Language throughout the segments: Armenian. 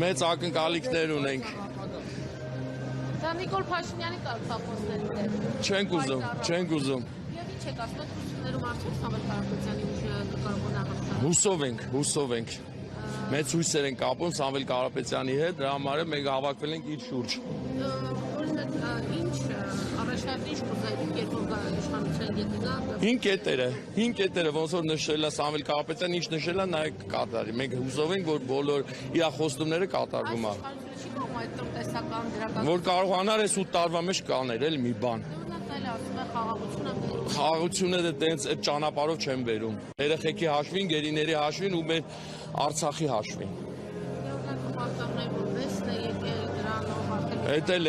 Մեծ ակնկալիքներ ունենք։ Դա Նիկոլ Փաշինյանի կարգախոսներն են։ Չենք ուզում։ Եվ ինչ եք ասում, ուսումներում արդյոք Սամվել Կարապետյանի ուժը կկարողանա Հուսով ենք։ Մեծ հույսեր են կապում Սամվել Կարապետյանի հետ, դրա համար մենք հավաքվել ենք իր շուրջ։ Ինչ առաջնորդի կուզայիք երկու իշխանության եկնա։ 5 կետերը, ոնց որ նշել է Սամվել Կարապետյանը, ինչ նշել է, նայեք կատարի։ Մենք հուսով ենք, որ բոլոր իր խոստումները կատարվում է։ Որ կարողանար այս 8 տարվա մեջ կաներ էլ մի բան։ Խաղաղությունը դենց այդ ճանապարհով չեն բերում։ Երեխեքի հաշվին, գերիների հաշվին ու մեր Արցախի հաշվին։ Էտել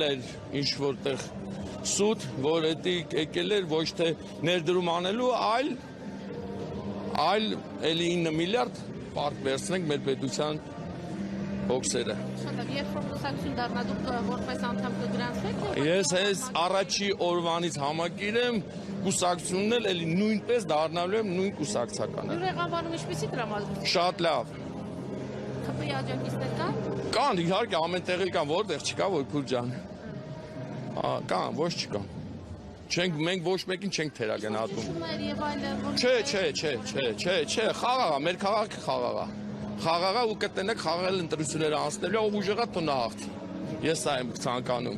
էր ինչ որտեղ սուտ, որ էդի եկել էր ոչ թե ներդրում անելու, այլ էլի 9 միլիարդ պարկ վերցնենք մեր պետության հոգսերը։ Ես այս առաջի օրվանից համակիր եմ, կուսակցությունն էլ էլի նույնպես դառնալու եմ նույն կուսակցականը։ Յուրեղանվանում ինչպիսի տրամադրություն։ Շատ լավ։ ԿՊ-ի աջակիցներ կան։ Կան, իհարկե ամեն տեղ էլ կան, որտեղ չկա Ոյքուր ջան։ Կան, ոչ չկան։ Մենք ոչ մեկին չենք թերագնահատում։ Չէ, խաղաղ է, մեր քաղաքը խաղաղ է։ Խաղաղ է ու կտնեք խաղալ ընտրությունները անցնելու, ով ուժեղա թող նա հաղթի։ Ես սա եմ ցանկանում։